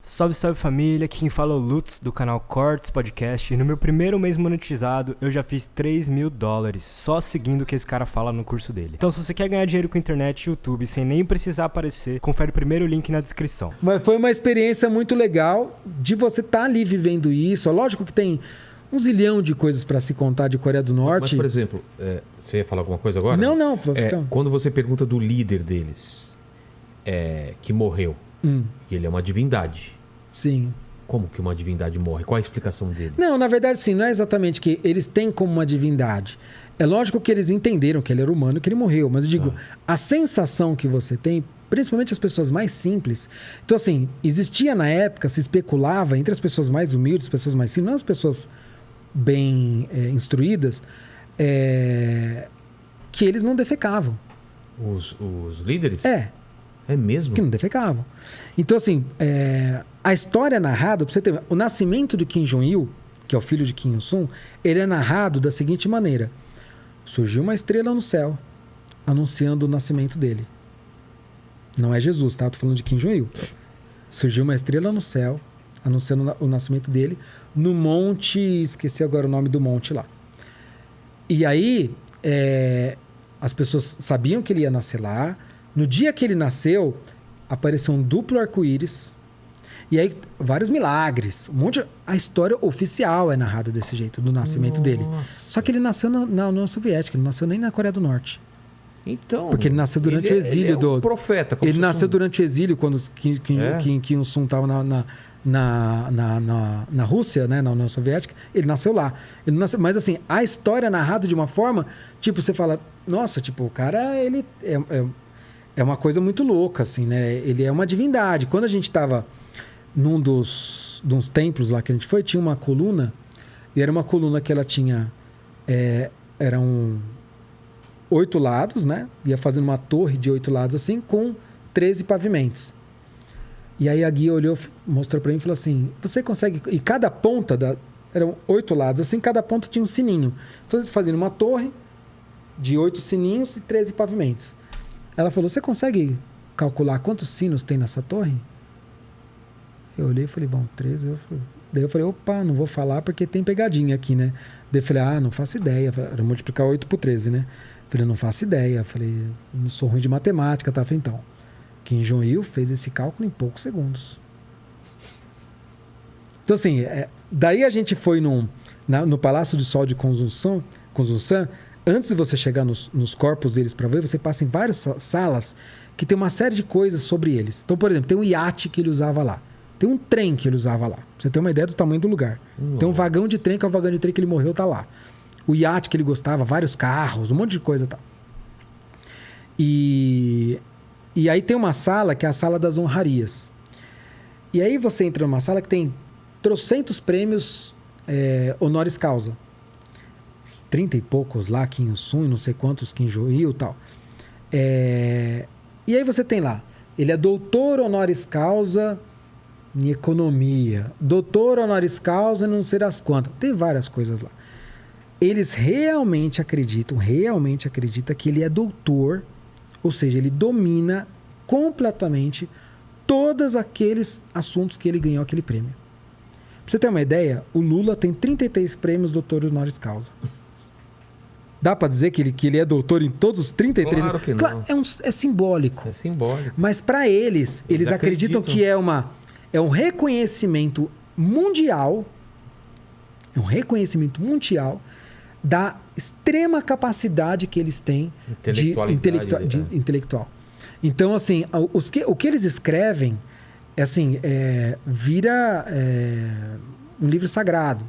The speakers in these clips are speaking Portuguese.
Salve, salve família, aqui quem fala é o Lutz do canal Cortes Podcast e no meu primeiro mês monetizado eu já fiz $3.000 só seguindo o que esse cara fala no curso dele. Então se você quer ganhar dinheiro com internet e YouTube sem nem precisar aparecer, confere o primeiro link na descrição. Mas foi uma experiência muito legal de você estar ali vivendo isso. Lógico que tem um zilhão de coisas para se contar de Coreia do Norte. Mas, por exemplo, você ia falar alguma coisa agora? Não. Quando você pergunta do líder deles, que morreu, e ele é uma divindade. Sim. Como que uma divindade morre? Qual a explicação dele? Não, na verdade, sim. Não é exatamente que eles têm como uma divindade. É lógico que eles entenderam que ele era humano e que ele morreu. Mas eu digo, a sensação que você tem, principalmente as pessoas mais simples. Então, assim, existia na época, se especulava entre as pessoas mais humildes, as pessoas mais simples, não as pessoas bem instruídas, que eles não defecavam. Os líderes? É mesmo? Que não defecavam. Então, assim, a história é narrada, pra você ter, o nascimento de Kim Jong-il, que é o filho de Kim Il-sung, ele é narrado da seguinte maneira. Surgiu uma estrela no céu, anunciando o nascimento dele. Não é Jesus, tá? Tô falando de Kim Jong-il. Surgiu uma estrela no céu, anunciando o nascimento dele, no monte, esqueci agora o nome do monte lá. E aí, as pessoas sabiam que ele ia nascer lá. No dia que ele nasceu, apareceu um duplo arco-íris. E aí, vários milagres. A história oficial é narrada desse jeito, do nascimento dele. Só que ele nasceu na União Soviética, ele não nasceu nem na Coreia do Norte. Então... Porque ele nasceu durante o exílio do... profeta. Ele nasceu durante o exílio, quando Kim Il-sung estava na Rússia, né, na União Soviética. Ele nasceu lá. Mas assim, a história é narrada de uma forma... Tipo, você fala... Nossa, tipo, o cara, ele... É uma coisa muito louca, assim, né? Ele é uma divindade. Quando a gente estava num dos templos lá que a gente foi, tinha uma coluna, e era uma coluna que ela tinha... eram 8 lados, né? Ia fazendo uma torre de 8 lados, assim, com 13 pavimentos. E aí a guia olhou, mostrou para mim e falou assim, você consegue... E cada ponta, eram 8 lados, assim, cada ponta tinha um sininho. Então, fazendo uma torre de 8 sininhos e 13 pavimentos. Ela falou, você consegue calcular quantos sinos tem nessa torre? Eu olhei e falei, bom, 13. Daí eu falei, opa, não vou falar porque tem pegadinha aqui, né? Daí eu falei, não faço ideia. Era multiplicar 8 por 13, né? Eu falei, não faço ideia. Eu falei, não sou ruim de matemática, tá? Eu falei, então, Kim Jong-il fez esse cálculo em poucos segundos. Então, assim, daí a gente foi no Palácio do Sol de Conjunção, antes de você chegar nos corpos deles para ver, você passa em várias salas que tem uma série de coisas sobre eles. Então, por exemplo, tem um iate que ele usava lá. Tem um trem que ele usava lá. Pra você ter uma ideia do tamanho do lugar. Tem um vagão de trem, que é o vagão de trem que ele morreu, tá lá. O iate que ele gostava, vários carros, um monte de coisa, tá. E aí tem uma sala que é a sala das honrarias. E aí você entra numa sala que tem trocentos prêmios honoris causa. 30 e poucos lá, Kim Il-sung, não sei quantos, Kim Jong-il e tal. E aí você tem lá, ele é doutor honoris causa em economia, doutor honoris causa em não sei das quantas. Tem várias coisas lá. Eles realmente acreditam que ele é doutor, ou seja, ele domina completamente todos aqueles assuntos que ele ganhou aquele prêmio. Pra você ter uma ideia, o Lula tem 33 prêmios doutor honoris causa. Dá pra dizer que ele é doutor em todos os 33? Claro que não. É simbólico. É simbólico. Mas para eles acreditam que é um reconhecimento mundial, da extrema capacidade que eles têm de intelectual. Então, assim, o que eles escrevem vira um livro sagrado.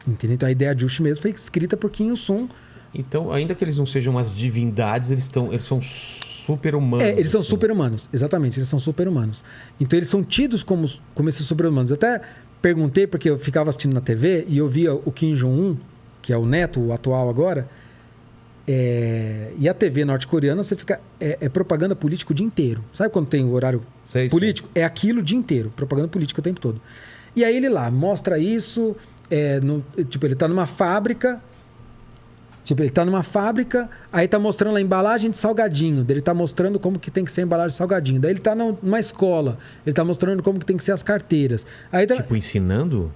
Entendeu? Então, a ideia de Juche mesmo foi escrita por Kim Il-sung. Então, ainda que eles não sejam umas divindades, eles são super-humanos. Eles são super-humanos, exatamente, eles são super-humanos. Então, eles são tidos como esses super-humanos. Eu até perguntei, porque eu ficava assistindo na TV e eu via o Kim Jong-un, que é o neto, o atual agora, e a TV norte-coreana, você fica... É propaganda política o dia inteiro. Sabe quando tem o horário político? É aquilo o dia inteiro, propaganda política o tempo todo. E aí ele lá mostra isso, ele tá numa fábrica... Tipo, ele tá numa fábrica, aí tá mostrando a embalagem de salgadinho. Daí ele tá mostrando como que tem que ser a embalagem de salgadinho. Daí ele tá numa escola, ele tá mostrando como que tem que ser as carteiras. Aí tá... Tipo, ensinando?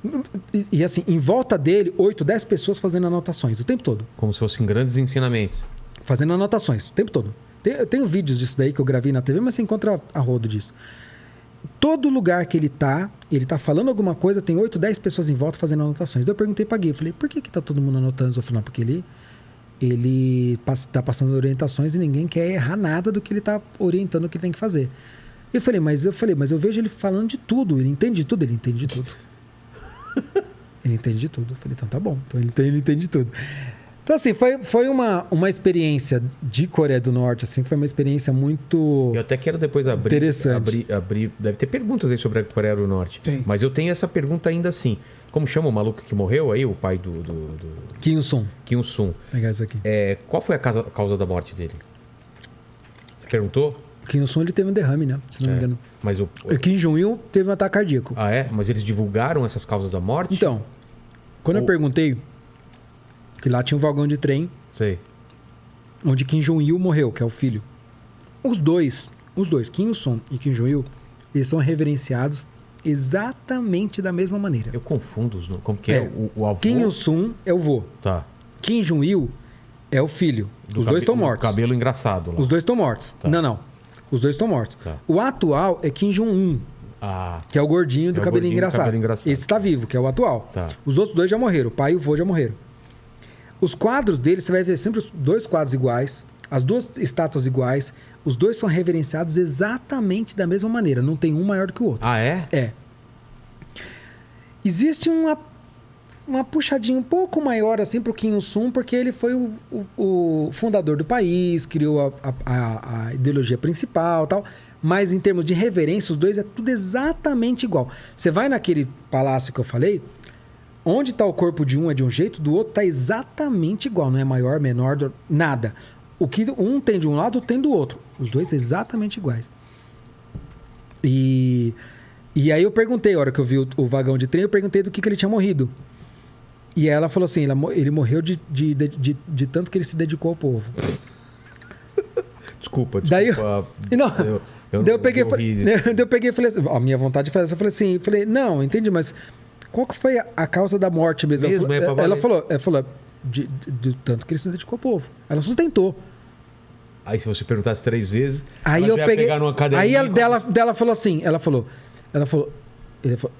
E assim, em volta dele, 8, 10 pessoas fazendo anotações o tempo todo. Como se fossem grandes ensinamentos. Fazendo anotações o tempo todo. Eu tenho vídeos disso daí que eu gravei na TV, mas você encontra a rodo disso. Todo lugar que ele tá falando alguma coisa, tem 8, 10 pessoas em volta fazendo anotações. Daí eu perguntei pra Gui, eu falei, por que tá todo mundo anotando? Eu falei, não, porque ele tá passando orientações e ninguém quer errar nada do que ele tá orientando o que tem que fazer. Eu falei, mas eu vejo ele falando de tudo, ele entende de tudo, ele entende de tudo. Ele entende de tudo. Eu falei, então tá bom, então ele entende de tudo. Então, assim, foi uma experiência de Coreia do Norte, assim, foi uma experiência muito Eu até quero depois interessante. abrir. Deve ter perguntas aí sobre a Coreia do Norte. Sim. Mas eu tenho essa pergunta ainda assim. Como chama o maluco que morreu aí, o pai do Kim Il-sung. Kim Il-sung? Vou pegar isso aqui. Qual foi a causa da morte dele? Você perguntou? Kim Il-sung, ele teve um derrame, né? Se não me engano. Mas O Kim Jong-il teve um ataque cardíaco. Ah, é? Mas eles divulgaram essas causas da morte? Então, quando eu perguntei, que lá tinha um vagão de trem Sei. onde Kim Jong-il morreu, que é o filho. Os dois, Kim Il-sung e Kim Jong-il, eles são reverenciados exatamente da mesma maneira. Eu confundo os nomes. Como que é? O avô? Kim Il-sung é o vô. Tá. Kim Jong-il é o filho. Os dois estão mortos. Cabelo engraçado lá. Os dois estão mortos. Tá. Não. Os dois estão mortos. Tá. O atual é Kim Jong-un, Ah, que é o gordinho do É o cabelinho gordinho do engraçado. cabelo engraçado. Esse está vivo, que é o atual. Tá. Os outros dois já morreram. O pai e o vô já morreram. Os quadros dele, você vai ver sempre os dois quadros iguais, as duas estátuas iguais. Os dois são reverenciados exatamente da mesma maneira. Não tem um maior do que o outro. ah é? É. Existe uma puxadinha um pouco maior assim pro Kim Il-sung, porque ele foi o fundador do país, criou a ideologia principal e tal. Mas em termos de reverência, os dois é tudo exatamente igual. Você vai naquele palácio que eu falei, onde está o corpo de um é de um jeito, do outro está exatamente igual. Não é maior, menor, nada. O que um tem de um lado, tem do outro. Os dois exatamente iguais. E aí eu perguntei, a hora que eu vi o vagão de trem, eu perguntei do que ele tinha morrido. E ela falou assim, ele morreu de tanto que ele se dedicou ao povo. Desculpa. Daí Daí eu peguei e falei assim, a minha vontade foi essa, eu falei, não, entendi, mas qual que foi a causa da morte mesmo? Ela falou de tanto que ele se dedicou ao povo. Ela sustentou. Aí se você perguntasse 3 vezes, Aí ela eu já ia peguei. pegar numa caderninha Aí dela falou assim,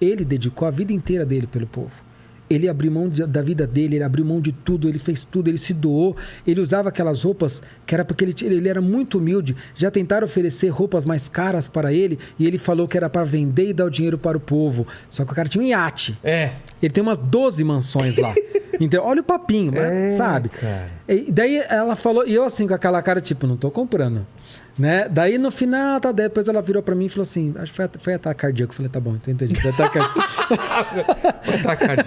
ele dedicou a vida inteira dele pelo povo. Ele abriu mão da vida dele, ele abriu mão de tudo, ele fez tudo, ele se doou. Ele usava aquelas roupas que era porque ele era muito humilde. Já tentaram oferecer roupas mais caras para ele e ele falou que era para vender e dar o dinheiro para o povo. Só que o cara tinha um iate. Ele tem umas 12 mansões lá. Então, olha o papinho, sabe? Cara. E daí ela falou, e eu assim com aquela cara tipo, não tô comprando. Né? Daí no final, depois ela virou pra mim e falou assim, acho que foi ataque cardíaco. Eu falei, tá bom, entendi. Foi ataque cardíaco.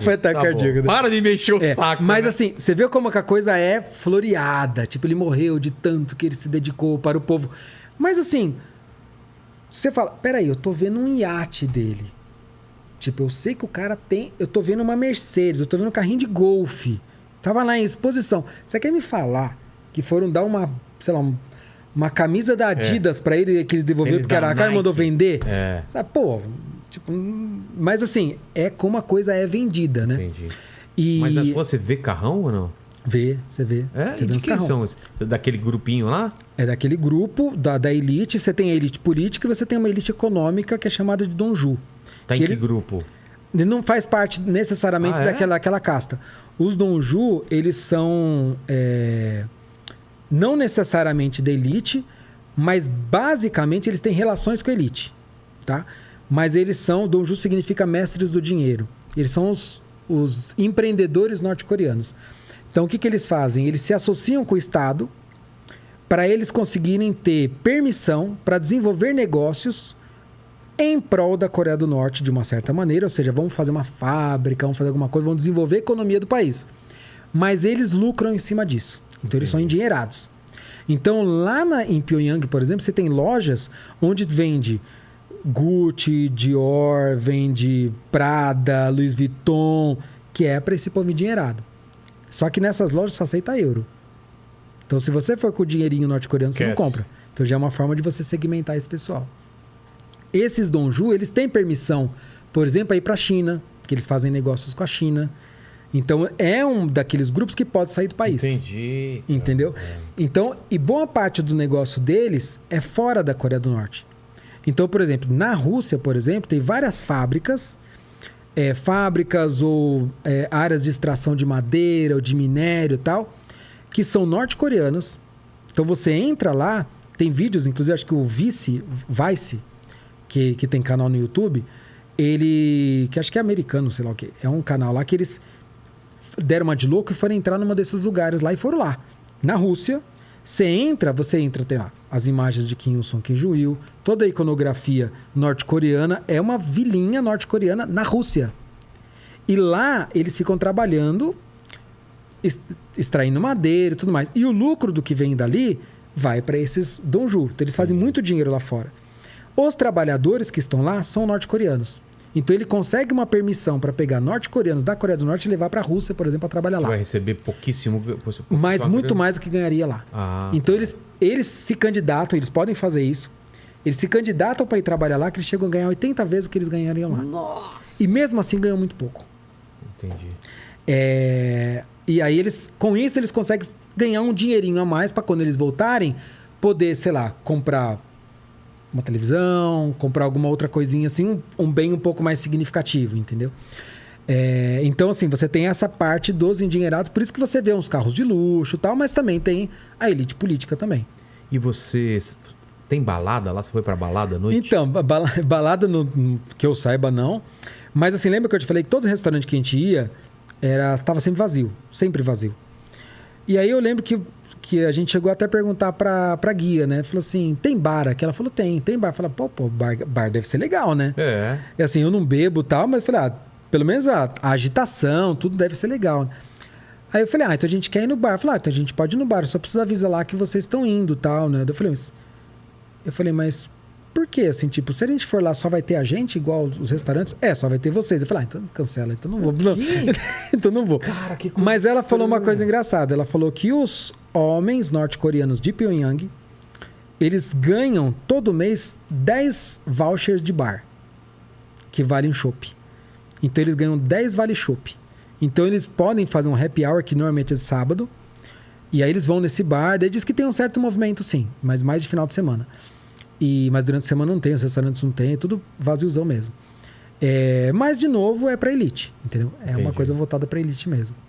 Foi ataque cardíaco. Para de mexer o saco. Mas né? assim, você vê como que a coisa é floreada. Tipo, ele morreu de tanto que ele se dedicou para o povo. Mas assim, você fala, peraí, eu tô vendo um iate dele. Tipo, eu sei que o cara tem... Eu tô vendo uma Mercedes, eu tô vendo um carrinho de golfe. Tava lá em exposição. Você quer me falar que foram dar uma, sei lá, uma camisa da Adidas pra ele, que eles devolveram porque a cara mandou vender? Sabe, pô, tipo... Mas assim, é como a coisa é vendida, né? Entendi. E... Mas você vê carrão ou não? Você vê. Você vê de os quem carrão. são? Daquele grupinho lá? É daquele grupo da elite. Você tem a elite política e você tem uma elite econômica que é chamada de Donju. Tá em que grupo? Ele não faz parte necessariamente daquela casta. Os Donju, eles são não necessariamente da elite, mas basicamente eles têm relações com a elite, tá? Mas eles são... Donju significa mestres do dinheiro. Eles são os empreendedores norte-coreanos. Então, o que eles fazem? Eles se associam com o Estado para eles conseguirem ter permissão para desenvolver negócios em prol da Coreia do Norte, de uma certa maneira. Ou seja, vão fazer uma fábrica, vão fazer alguma coisa, vão desenvolver a economia do país. Mas eles lucram em cima disso. Então, eles são endinheirados. Então, lá em Pyongyang, por exemplo, você tem lojas onde vende Gucci, Dior, vende Prada, Louis Vuitton, que é para esse povo endinheirado. Só que nessas lojas só aceita euro. Então, se você for com o dinheirinho norte-coreano, você não compra. Então, já é uma forma de você segmentar esse pessoal. Esses donju, eles têm permissão, por exemplo, a ir para a China, que eles fazem negócios com a China. Então, é um daqueles grupos que pode sair do país. Entendi. Entendeu? Então, e boa parte do negócio deles é fora da Coreia do Norte. Então, por exemplo, na Rússia, por exemplo, tem várias fábricas ou áreas de extração de madeira ou de minério e tal, que são norte-coreanas. Então, você entra lá, tem vídeos, inclusive acho que o Vice, que tem canal no YouTube, que acho que é americano, sei lá o quê. É um canal lá que eles deram uma de louco e foram entrar numa desses lugares lá e foram lá. Na Rússia, você entra, tem lá as imagens de Kim Il-sung, Kim Jong-il, toda a iconografia norte-coreana, é uma vilinha norte-coreana na Rússia. E lá eles ficam trabalhando, extraindo madeira e tudo mais. E o lucro do que vem dali vai para esses donju. Então eles fazem muito dinheiro lá fora. Os trabalhadores que estão lá são norte-coreanos. Então ele consegue uma permissão para pegar norte-coreanos da Coreia do Norte e levar para a Rússia, por exemplo, para trabalhar lá. Vai receber pouquíssimo. Mas muito mais do que ganharia lá. Então eles se candidatam, eles podem fazer isso. Eles se candidatam para ir trabalhar lá, que eles chegam a ganhar 80 vezes o que eles ganhariam lá. Nossa! E mesmo assim ganham muito pouco. Entendi. E aí com isso eles conseguem ganhar um dinheirinho a mais para quando eles voltarem, poder, sei lá, comprar uma televisão, comprar alguma outra coisinha assim, um bem um pouco mais significativo, entendeu? Então, assim, você tem essa parte dos endinheirados, por isso que você vê uns carros de luxo e tal, mas também tem a elite política também. E você tem balada lá? Você foi pra balada à noite? Então, balada, que eu saiba, não. Mas, assim, lembra que eu te falei que todo restaurante que a gente ia estava sempre vazio. Sempre vazio. E aí eu lembro que a gente chegou até a perguntar pra guia, né? Falou assim, tem bar aqui? Ela falou, tem bar. Falei, pô, bar deve ser legal, né? E assim, eu não bebo e tal, mas falei, pelo menos a agitação, tudo deve ser legal. Aí eu falei, então a gente quer ir no bar. Falei, então a gente pode ir no bar, só precisa avisar lá que vocês estão indo e tal, né? Eu falei, mas por quê? Assim, tipo, se a gente for lá, só vai ter a gente, igual os restaurantes? Só vai ter vocês. Eu falei, então cancela, então não vou. Não. Então não vou. Cara, que coisa. Mas ela falou uma coisa engraçada. Ela falou que os homens norte-coreanos de Pyongyang, eles ganham todo mês 10 vouchers de bar, que valem chopp. Então eles ganham 10 vale chopp. Então eles podem fazer um happy hour, que normalmente é de sábado, e aí eles vão nesse bar. Daí diz que tem um certo movimento, sim, mas mais de final de semana. Mas durante a semana não tem, os restaurantes não tem, é tudo vaziozão mesmo. Mas, de novo, é pra elite, entendeu? É uma coisa voltada pra elite mesmo.